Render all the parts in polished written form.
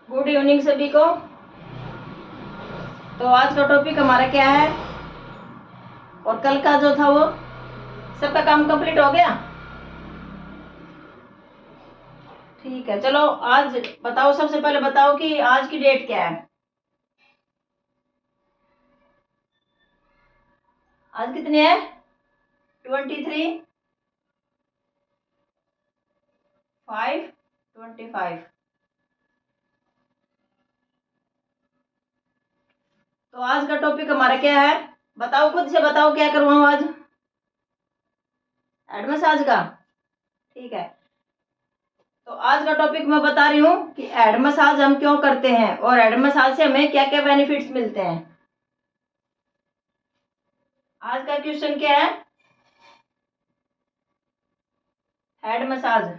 Good evening सभी को। तो आज का टॉपिक हमारा क्या है और कल का जो था वो सबका काम कंप्लीट हो गया। ठीक है, चलो आज बताओ, सबसे पहले बताओ कि आज की डेट क्या है। आज कितनी है? 23/5/25। तो आज का टॉपिक हमारा क्या है, बताओ, खुद से बताओ क्या करवाऊं आज। हेड मसाज का। ठीक है, तो आज का टॉपिक मैं बता रही हूँ कि हेड मसाज हम क्यों करते हैं और हेड मसाज से हमें क्या क्या बेनिफिट्स मिलते हैं। आज का क्वेश्चन क्या है? Head massage.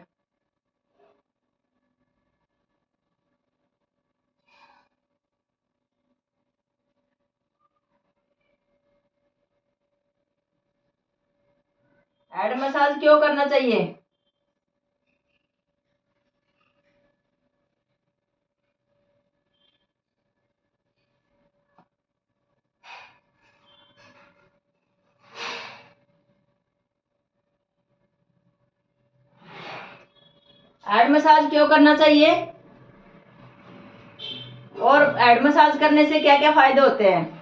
हेड मसाज क्यों करना चाहिए? हेड मसाज क्यों करना चाहिए और हेड मसाज करने से क्या क्या फायदे होते हैं।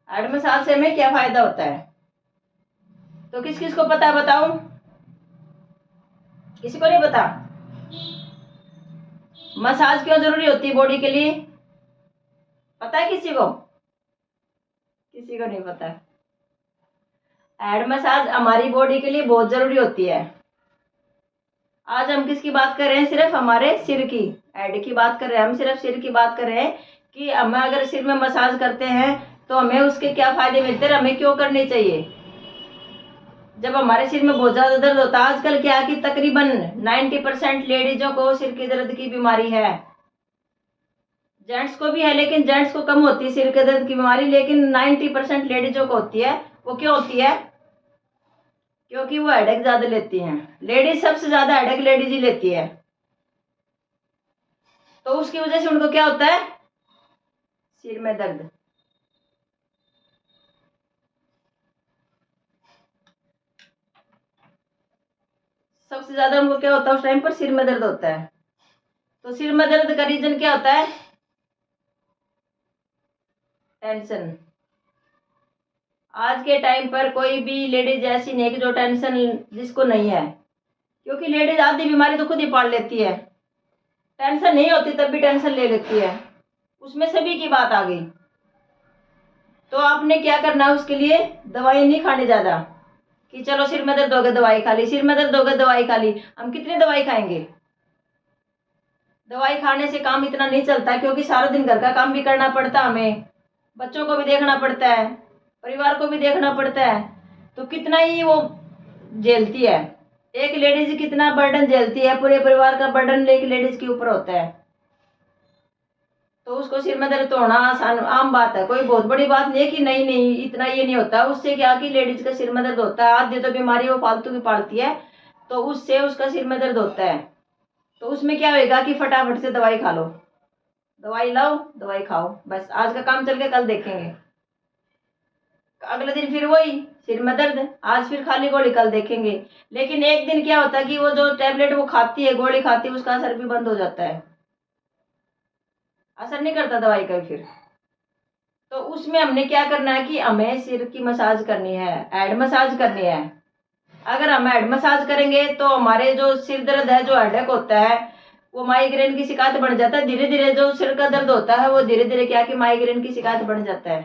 हेड मसाज से हमें क्या फायदा होता है? तो किस किस को पता है बताओ। किसी को नहीं पता? मसाज क्यों जरूरी होती है बॉडी के लिए? पता है किसी को? किसी को नहीं पता। हेड मसाज हमारी बॉडी के लिए बहुत जरूरी होती है। आज हम किसकी बात कर रहे हैं? सिर्फ हमारे सिर की, हेड की बात कर रहे हैं। हम सिर्फ सिर की बात कर रहे हैं कि हम अगर सिर में मसाज करते हैं तो हमें उसके क्या फायदे मिलते हैं, हमें क्यों करनी चाहिए। जब हमारे सिर में बहुत ज्यादा दर्द होता है, आजकल क्या है कि तकरीबन 90% लेडीजों को सिर के दर्द की बीमारी है। जेंट्स को भी है, लेकिन जेंट्स को कम होती है सिर के दर्द की बीमारी, लेकिन 90% लेडीजों को होती है। वो क्यों होती है? क्योंकि वो हेडेक ज्यादा लेती हैं। लेडीज सबसे ज्यादा हेडेक लेडीज ही लेती है। तो उसकी वजह से उनको क्या होता है? सिर में दर्द। सबसे ज्यादा उनको क्या होता है? उस टाइम पर सिर में दर्द होता है। तो सिर में दर्द का रीजन क्या होता है? टेंशन। आज के टाइम पर कोई भी लेडीज ऐसी नहीं है कि जो टेंशन जिसको नहीं है, क्योंकि लेडीज आधी बीमारी तो खुद ही पाल लेती है। टेंशन नहीं होती तब भी टेंशन ले लेती है, उसमें सभी की बात आ गई। तो आपने क्या करना है उसके लिए? दवाई नहीं खानी ज्यादा कि चलो सिर में दर्द हो गया दवाई खा ली, सिर में दर्द हो गया दवाई खा ली। हम कितनी दवाई खाएंगे? दवाई खाने से काम इतना नहीं चलता, क्योंकि सारा दिन घर का काम भी करना पड़ता है, हमें बच्चों को भी देखना पड़ता है, परिवार को भी देखना पड़ता है। तो कितना ही वो झेलती है, एक लेडीज कितना बर्डन झेलती है, पूरे परिवार का बर्डन एक लेडीज के ऊपर होता है। तो उसको सिर में दर्द होना आसान आम बात है, कोई बहुत बड़ी बात नहीं है कि नहीं नहीं इतना ये नहीं होता। उससे क्या कि लेडीज का सिर में दर्द होता है, आधी तो बीमारी वो फालतू की पालती है, तो उससे उसका सिर में दर्द होता है। तो उसमें क्या होगा कि फटाफट से दवाई खा लो, दवाई लाओ दवाई खाओ, बस आज का काम चल के कल देखेंगे। अगले दिन फिर वही सिर में दर्द, आज फिर खाली गोली कल देखेंगे। लेकिन एक दिन क्या होता है कि वो जो टैबलेट वो खाती है, गोली खाती है, उसका असर भी बंद हो जाता है, असर नहीं करता दवाई का फिर। तो उसमें हमने क्या करना है कि हमें सिर की मसाज करनी है, हेड मसाज करनी है। अगर हम हेड मसाज करेंगे तो हमारे जो सिर दर्द है, जो हेडेक होता है, वो माइग्रेन की शिकायत बन जाता है। धीरे धीरे जो सिर का दर्द होता है वो धीरे धीरे क्या कि माइग्रेन की शिकायत बन जाता है,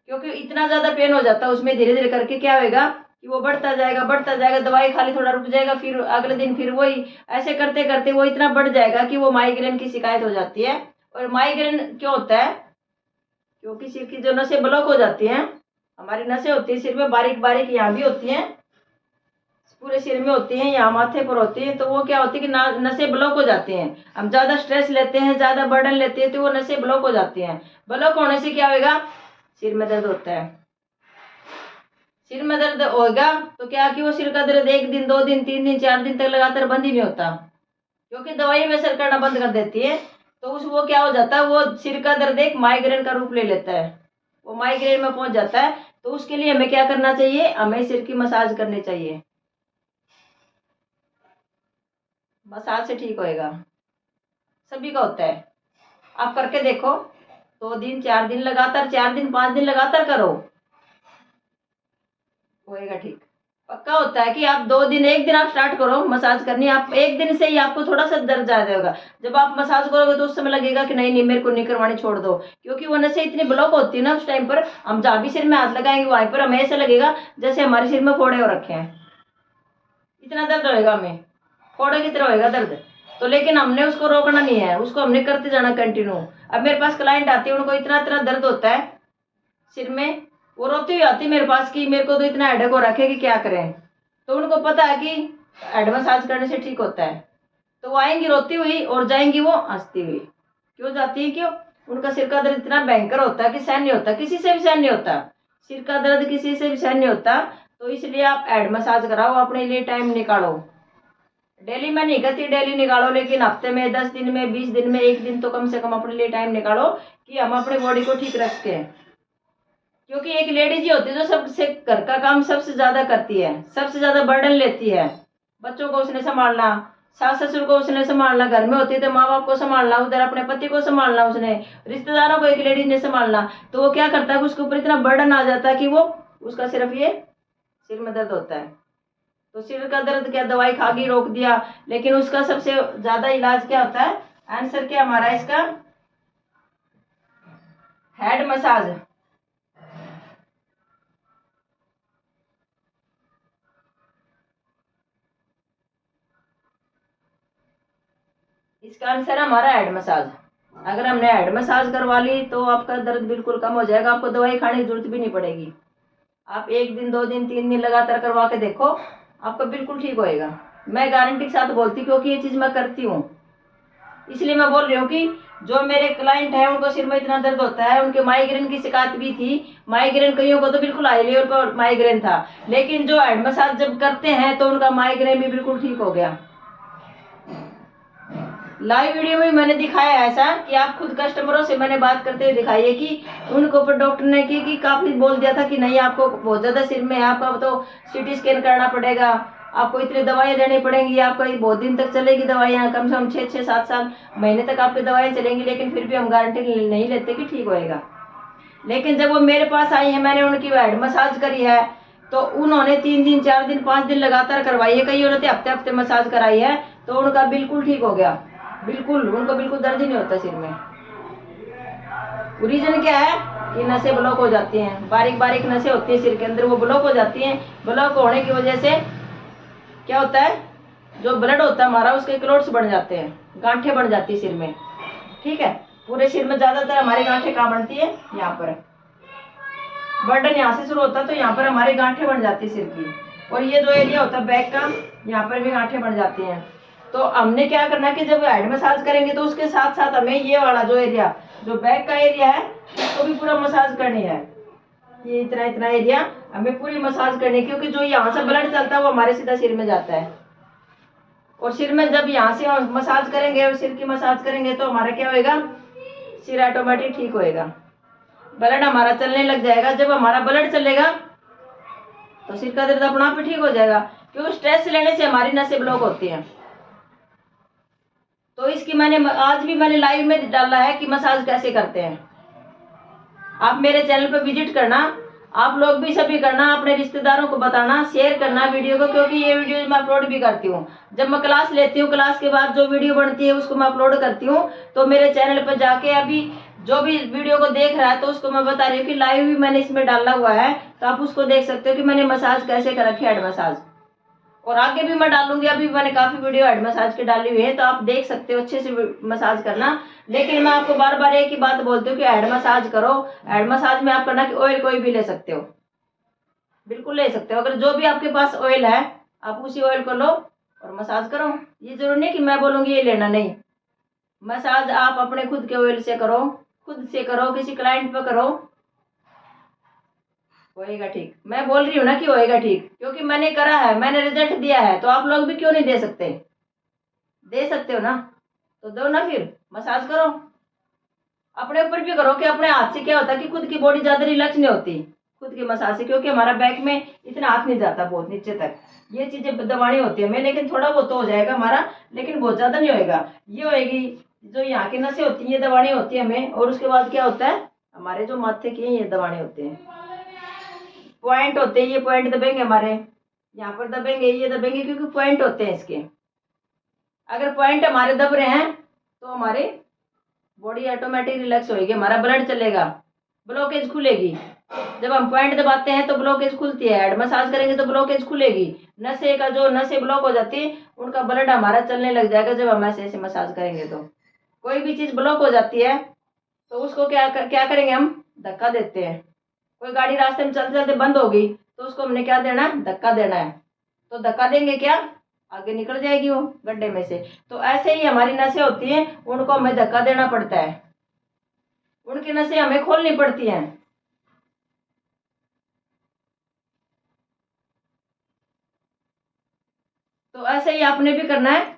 क्योंकि इतना ज्यादा पेन हो जाता है उसमें। धीरे धीरे करके क्या होगा कि वो बढ़ता जाएगा बढ़ता जाएगा, दवाई खाली थोड़ा रुक जाएगा, फिर अगले दिन फिर वही ऐसे करते करते वो इतना बढ़ जाएगा कि वो माइग्रेन की शिकायत हो जाती है। और माइग्रेन क्यों होता है? क्योंकि सिर की जो नसें ब्लॉक हो जाती हैं, हमारी नसें होती है सिर में बारीक बारीक, यहाँ भी होती हैं, पूरे सिर में होती हैं या माथे पर होती है, तो वो क्या होती है कि नसें ब्लॉक हो जाती हैं। हम ज़्यादा स्ट्रेस लेते हैं, ज़्यादा बर्डन लेते हैं, तो वो नसें ब्लॉक हो जाती हैं। ब्लॉक होने से क्या होगा, सिर में दर्द होता है। सिर में दर्द होगा तो क्या कि वो सिर का दर्द 1 दिन 2 दिन 3 दिन 4 दिन तक लगातार बंद ही नहीं होता, क्योंकि दवाई में असर करना बंद कर देती है। तो उस वो क्या हो जाता है, वो सिर का दर्द एक माइग्रेन का रूप ले लेता है, वो माइग्रेन में पहुंच जाता है। तो उसके लिए हमें क्या करना चाहिए, हमें सिर की मसाज करनी चाहिए। मसाज से ठीक होएगा, सभी का होता है। आप करके देखो, 2 दिन 4 दिन लगातार, 4 दिन 5 दिन लगातार करो, होएगा ठीक। पक्का होता है कि आप 2 दिन 1 दिन आप स्टार्ट करो मसाज करनी, आप 1 दिन से ही आपको थोड़ा सा दर्द ज्यादा होगा। जब आप मसाज करोगे तो उस समय लगेगा कि नहीं नहीं मेरे को नहीं करवानी, छोड़ दो, क्योंकि वो नसें इतनी ब्लॉक होती है ना उस टाइम पर। हम जहाँ भी सिर में हाथ लगाएंगे वहीं पर हमें ऐसा लगेगा जैसे हमारे सिर में फोड़े हो रखे हैं, इतना दर्द होएगा हमें, फोड़े की तरह होएगा दर्द। तो लेकिन हमने उसको रोकना नहीं है, उसको हमने करते जाना कंटिन्यू। अब मेरे पास क्लाइंट आती है, उनको इतना इतना दर्द होता है सिर में, वो रोती हुई आती है मेरे पास कि मेरे को तो इतना हेडेक हो रखे कि क्या करें। तो उनको पता है कि हेड मसाज करने से ठीक होता है, तो वो आएंगी रोती हुई और जाएंगी वो हंसती हुई। क्यों जाती है, क्यों, उनका सिर का दर्द इतना भयंकर होता है कि सहन नहीं होता, किसी से भी सहन नहीं होता, सिर का दर्द किसी से भी सहन नहीं होता। तो इसलिए आप हेड मसाज कराओ, अपने लिए टाइम निकालो। डेली मैं नहीं कहती डेली निकालो, लेकिन हफ्ते में 10 दिन में 20 दिन में 1 दिन तो कम से कम अपने लिए टाइम निकालो कि हम अपने बॉडी को ठीक रख सकें। क्योंकि एक लेडीज ही होती है जो सबसे घर का काम सबसे ज्यादा करती है, सबसे ज्यादा बर्डन लेती है। बच्चों को उसने संभालना, सास ससुर को उसने संभालना, घर में होती है तो माँ बाप को संभालना, उधर अपने पति को संभालना, उसने रिश्तेदारों को एक लेडीज ने संभालना। तो वो क्या करता है, उसके ऊपर इतना बर्डन आ जाता है कि वो उसका सिर्फ ये सिर में दर्द होता है। तो सिर का दर्द क्या दवाई खा के रोक दिया, लेकिन उसका सबसे ज्यादा इलाज क्या होता है, आंसर क्या हमारा इसका, हेड मसाज। इसका आंसर है हमारा हेड मसाज। अगर हमने हेड मसाज करवा ली तो आपका दर्द बिल्कुल कम हो जाएगा, आपको दवाई खाने की जरूरत भी नहीं पड़ेगी। आप 1 दिन 2 दिन 3 दिन लगातार करवा के देखो, आपका बिल्कुल ठीक होएगा। मैं गारंटी के साथ बोलती, क्योंकि ये चीज मैं करती हूँ, इसलिए मैं बोल रही हूँ कि जो मेरे क्लाइंट है उनको सिर में इतना दर्द होता है, उनके माइग्रेन की शिकायत भी थी। माइग्रेन कईयों को तो बिल्कुल हाई लेवल पर माइग्रेन था, लेकिन जो हेड मसाज जब करते हैं तो उनका माइग्रेन भी बिल्कुल ठीक हो गया। लाइव वीडियो में मैंने दिखाया है ऐसा कि आप खुद कस्टमरों से मैंने बात करते हुए दिखाई है कि उनको ऊपर डॉक्टर ने कि काफी बोल दिया था कि नहीं आपको बहुत ज्यादा सिर में है, आपका तो सीटी स्कैन करना पड़ेगा, आपको इतनी दवाइयाँ देनी पड़ेंगी, आपका बहुत दिन तक चलेगी दवाइयाँ, कम से कम 6-7 महीने तक आपकी दवाइयाँ चलेंगी, लेकिन फिर भी हम गारंटी नहीं लेते कि ठीक होएगा। लेकिन जब वो मेरे पास आई है, मैंने उनकी हेड मसाज करी है, तो उन्होंने 3 दिन 4 दिन 5 दिन लगातार करवाई है, कई औरतें हफ्ते हफ्ते मसाज कराई है, तो उनका बिल्कुल ठीक हो गया। बिल्कुल उनको बिल्कुल दर्द ही नहीं होता सिर में। रीजन क्या है कि नसें ब्लॉक हो जाती हैं, बारीक बारीक नसें होती हैं सिर के अंदर, वो ब्लॉक हो जाती हैं। ब्लॉक होने की वजह से क्या होता है, जो ब्लड होता है हमारा उसके क्लोट्स बढ़ जाते हैं, गांठें बढ़ जाती है सिर में। ठीक है, पूरे सिर में ज्यादातर हमारी गांठें कहाँ बनती है, यहाँ पर। बर्डन यहाँ से शुरू होता है तो यहाँ पर हमारी गांठें बन जाती है सिर की, और ये जो एरिया होता है बैक का, यहाँ पर भी गांठें बन जाती हैं। तो हमने क्या करना है कि जब हेड मसाज करेंगे तो उसके साथ साथ हमें ये वाला जो एरिया, जो बैक का एरिया है, उसको भी पूरा मसाज करनी है। ये इतना इतना एरिया हमें पूरी मसाज करनी है, क्योंकि जो यहाँ से ब्लड चलता है वो हमारे सीधा सिर में जाता है। और सिर में जब यहाँ से मसाज करेंगे और सिर की मसाज करेंगे तो हमारा क्या होएगा, सिर ऑटोमेटिक ठीक होएगा, ब्लड हमारा चलने लग जाएगा। जब हमारा ब्लड चलेगा तो सिर का दर्द अपने आप ही ठीक हो जाएगा, क्योंकि स्ट्रेस लेने से हमारी नसें ब्लॉक होती हैं। तो इसकी मैंने आज भी मैंने लाइव में डाला है कि मसाज कैसे करते हैं। आप मेरे चैनल पर विजिट करना, आप लोग भी सभी करना, अपने रिश्तेदारों को बताना, शेयर करना वीडियो को, क्योंकि ये वीडियो मैं अपलोड भी करती हूँ। जब मैं क्लास लेती हूँ, क्लास के बाद जो वीडियो बनती है उसको मैं अपलोड करती हूँ। तो मेरे चैनल पर जाके अभी जो भी वीडियो को देख रहा है तो उसको मैं बता रही हूँ कि लाइव भी मैंने इसमें डाला हुआ है, तो आप उसको देख सकते हो कि मैंने मसाज कैसे कर रखी है, हेड मसाज। और आगे भी मैं डालूंगी, अभी मैंने काफी वीडियो हेड मसाज की डाली हुई है, तो आप देख सकते हो अच्छे से मसाज करना। लेकिन मैं आपको बार बार एक ही बात बोलती हूँ कि हेड मसाज करो। हेड मसाज में आप करना कि ऑयल कोई भी ले सकते हो, बिल्कुल ले सकते हो। अगर जो भी आपके पास ऑयल है आप उसी ऑयल को लो और मसाज करो। ये जरूरी नहीं कि मैं बोलूँगी ये लेना, नहीं। मसाज आप अपने खुद के ऑयल से करो, खुद से करो, किसी क्लाइंट पे करो, होएगा ठीक। मैं बोल रही हूँ ना कि होएगा ठीक, क्योंकि मैंने करा है, मैंने रिजल्ट दिया है। तो आप लोग भी क्यों नहीं दे सकते? दे सकते हो ना, तो दो ना, फिर मसाज करो। अपने ऊपर भी करो कि अपने हाथ से क्या होता है कि खुद की बॉडी ज्यादा रिलैक्स नहीं होती खुद की मसाज से, क्योंकि हमारा बैक में इतना हाथ नहीं जाता बहुत नीचे तक। ये चीजें दबानी होती है, मैं लेकिन थोड़ा बहुत तो हो जाएगा हमारा, लेकिन बहुत ज्यादा नहीं होएगा। ये होएगी जो यहाँ की नसें होती हैं, ये दबानी होती है हमें। और उसके बाद क्या होता है, हमारे जो माथे के ये दबाने होते हैं, पॉइंट होते हैं। ये पॉइंट दबेंगे हमारे, यहाँ पर दबेंगे, ये दबेंगे, क्योंकि पॉइंट होते हैं इसके। अगर पॉइंट हमारे दब रहे हैं तो हमारी बॉडी ऑटोमेटिक रिलैक्स होगी, हमारा ब्लड चलेगा, ब्लॉकेज खुलेगी। जब हम पॉइंट दबाते हैं तो ब्लॉकेज खुलती है, हेड मसाज करेंगे तो ब्लॉकेज खुलेगी। नशे का जो नसें ब्लॉक हो जाती है उनका ब्लड हमारा चलने लग जाएगा जब हम ऐसे ऐसे मसाज करेंगे। तो कोई भी चीज ब्लॉक हो जाती है तो उसको क्या करेंगे, हम धक्का देते हैं। कोई गाड़ी रास्ते में चलते चलते बंद हो गई तो उसको हमने क्या देना है, धक्का देना है। तो धक्का देंगे, क्या आगे निकल जाएगी वो गड्ढे में से। तो ऐसे ही हमारी नसें होती हैं, उनको हमें धक्का देना पड़ता है, उनकी नसें हमें खोलनी पड़ती हैं। तो ऐसे ही आपने भी करना है,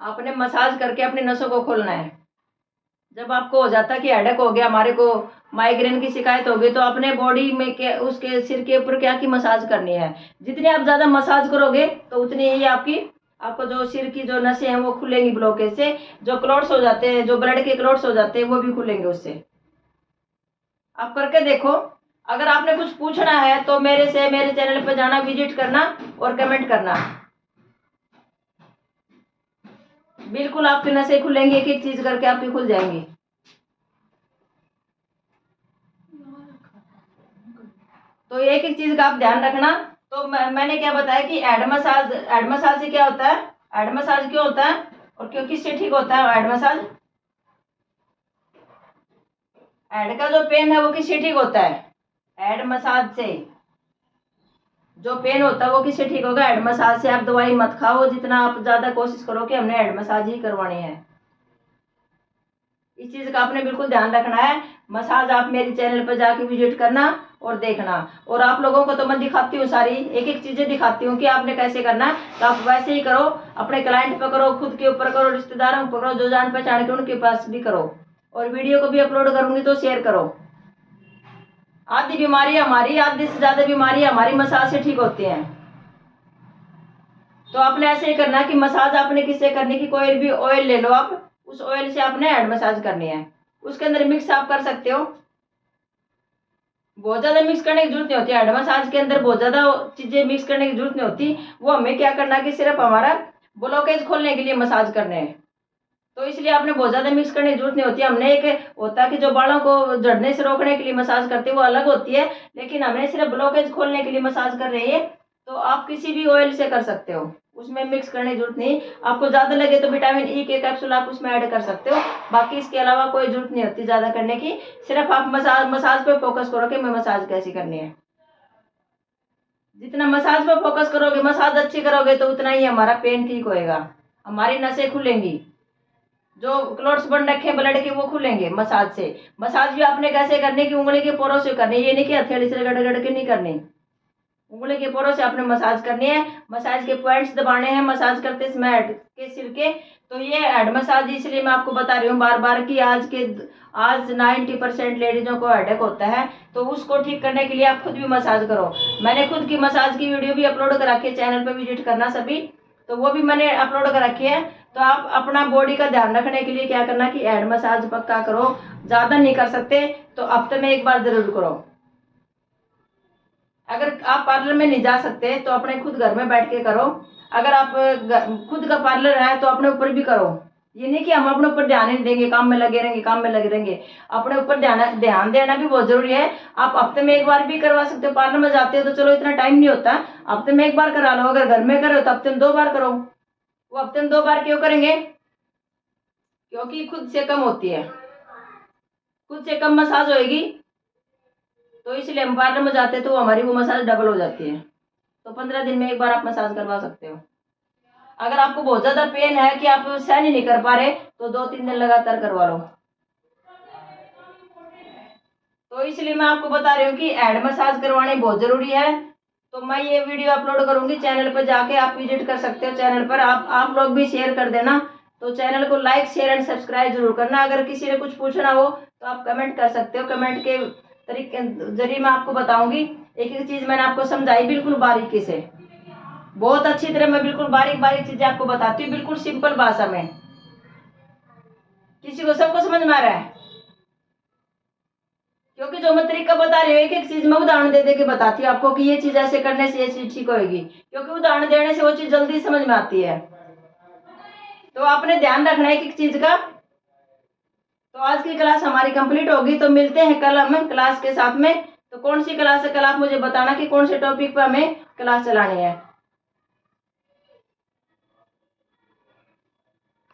आपने मसाज करके अपनी नसों को खोलना है। जब आपको हो जाता है कि हेडेक हो गया, हमारे को माइग्रेन की शिकायत हो गई, तो अपने बॉडी में के उसके सिर के ऊपर क्या की मसाज करनी है। जितनी आप ज्यादा मसाज करोगे तो उतनी ही आपको जो सिर की जो नसें हैं वो खुलेंगी ब्लॉकेज से। जो क्लॉट्स हो जाते हैं, जो ब्लड के क्लॉट्स हो जाते हैं, वो भी खुलेंगे उससे। आप करके देखो। अगर आपने कुछ पूछना है तो मेरे चैनल पर जाना, विजिट करना और कमेंट करना। बिल्कुल आपकी नसें खुलेंगी, एक एक चीज करके आपकी खुल जाएंगी। तो एक एक चीज का आप ध्यान रखना। तो मैंने क्या बताया कि हेड मसाज से क्या होता है, हेड मसाज क्यों होता है और क्यों किससे ठीक होता है हेड मसाज। हेड का जो पेन है वो किससे ठीक होता है, हेड मसाज से। जो पेन होता है वो किससे ठीक होगा, हेड मसाज से। आप दवाई मत खाओ, जितना आप ज्यादा कोशिश करो कि हमने हेड मसाज ही करवानी है। इस चीज का आपने बिल्कुल ध्यान रखना है। मसाज आप मेरे चैनल पर जाके विजिट करना और देखना। और आप लोगों को तो मैं दिखाती हूँ, सारी एक एक चीजें दिखाती हूँ कि आपने कैसे करना है। तो आप वैसे ही करो, अपने क्लाइंट पर करो, खुद के ऊपर करो, रिश्तेदारों पर करो, जो जान पहचान के उनके पास भी करो। और वीडियो को भी अपलोड करूंगी तो शेयर करो। आधी बीमारी हमारी, आधी से ज्यादा बीमारी हमारी मसाज से ठीक होती हैं। तो आपने ऐसे ही करना कि मसाज आपने किससे करनी की, कोई भी ऑयल ले लो आप, उस ऑयल से आपने हेड मसाज करनी है। उसके अंदर मिक्स आप कर सकते हो, बहुत ज्यादा मिक्स करने की जरूरत नहीं होती। हेड मसाज के अंदर बहुत ज्यादा चीजें मिक्स करने की जरूरत नहीं होती। वो हमें क्या करना है कि सिर्फ हमारा ब्लॉकेज खोलने के लिए मसाज करने हैं। तो इसलिए आपने बहुत ज्यादा मिक्स करने की जरूरत नहीं होती। हमने एक होता है कि जो बालों को झड़ने से रोकने के लिए मसाज करते हैं वो अलग होती है, लेकिन हमने सिर्फ ब्लॉकेज खोलने के लिए मसाज कर रही है। तो आप किसी भी ऑयल से कर सकते हो, उसमें मिक्स करने की जरूरत नहीं। आपको ज्यादा लगे तो विटामिन ई के कैप्सूल आप उसमें ऐड कर सकते हो। बाकी इसके अलावा कोई जरूरत नहीं होती ज्यादा करने की। सिर्फ आप मसाज पे फोकस करो कि मैं मसाज कैसी करनी है। जितना मसाज पे फोकस करोगे, मसाज अच्छी करोगे, तो उतना ही हमारा पेन ठीक होएगा, हमारी नसें खुलेंगी, जो क्लोट्स बन रखे हैं ब्लड के वो खुलेंगे मसाज से। मसाज भी आपने कैसे करनी की, उंगली के पोरों से करनी है, ये नहीं कि हथेली से गड़ के नहीं करनी। उंगली के पोरों से आपने मसाज करनी है। मसाज के पॉइंट्स दबाने हैं मसाज करते समय हेड के सिर के। तो ये हेड मसाज इसलिए मैं आपको बता रही हूँ बार बार कि आज 90% लेडीजों को हेडेक होता है। तो उसको ठीक करने के लिए आप खुद भी मसाज करो। मैंने खुद की मसाज की वीडियो भी अपलोड कर रखी है, चैनल पे विजिट करना सभी। तो वो भी मैंने अपलोड कर रखी है। तो आप अपना बॉडी का ध्यान रखने के लिए क्या करना कि हेड मसाज पक्का करो। ज्यादा नहीं कर सकते तो हफ्ते में एक बार जरूर करो। अगर आप पार्लर में नहीं जा सकते तो अपने खुद घर में बैठ के करो। अगर आप खुद का पार्लर है तो अपने ऊपर भी करो। ये नहीं कि हम अपने ऊपर ध्यान ही नहीं देंगे, काम में लगे रहेंगे, काम में लगे रहेंगे। अपने ऊपर ध्यान देना भी बहुत जरूरी है। आप हफ्ते में एक बार भी करवा सकते हो। पार्लर में जाते हो तो चलो इतना टाइम नहीं होता, हफ्ते में एक बार करा लो। अगर घर में करो तो हफ्ते में 2 बार करो। वो हफ्ते में 2 बार क्यों करेंगे, क्योंकि खुद से कम होती है, खुद से कम मसाज होएगी तो इसलिए हम पार्लर में जाते हैं तो हमारी वो मसाज डबल हो जाती है। तो 15 दिन में एक बार आप मसाज करवा सकते हो। अगर आपको बहुत ज़्यादा पेन है कि आप सहन ही नहीं कर पा रहे तो 2-3 दिन लगातार करवा लो। तो इसलिए मैं आपको बता रही हूँ कि हेड मसाज करवानी बहुत ज़रूरी है। तो मैं ये वीडियो अपलोड करूँगी, चैनल पर जाके आप विजिट कर सकते हो। चैनल पर आप लोग भी शेयर कर देना। तो चैनल को लाइक शेयर एंड सब्सक्राइब जरूर करना। अगर किसी ने कुछ पूछना हो तो आप कमेंट कर सकते हो। कमेंट के तरीके जरिए मैं आपको बताऊंगी। एक एक चीज़ मैंने आपको समझाई बिल्कुल बारीकी से, बहुत अच्छी तरह मैं बिल्कुल बारीक बारीक चीज़ें आपको बताती हूँ, बिल्कुल सिंपल भाषा में। किसी को सबको समझ में आ रहा है? क्योंकि जो मैं तरीका बता रही हूँ एक एक चीज मैं उदाहरण दे दे के बताती हूँ आपको कि ये चीज ऐसे करने से ये चीज ठीक होगी, क्योंकि उदाहरण देने से वो चीज जल्दी समझ में आती है। तो आपने ध्यान रखना है एक एक चीज का। तो आज की क्लास हमारी कंप्लीट होगी। तो मिलते हैं कल हम क्लास के साथ में। तो कौन सी क्लास है कल आप मुझे बताना कि कौन से टॉपिक पर हमें क्लास चलानी है।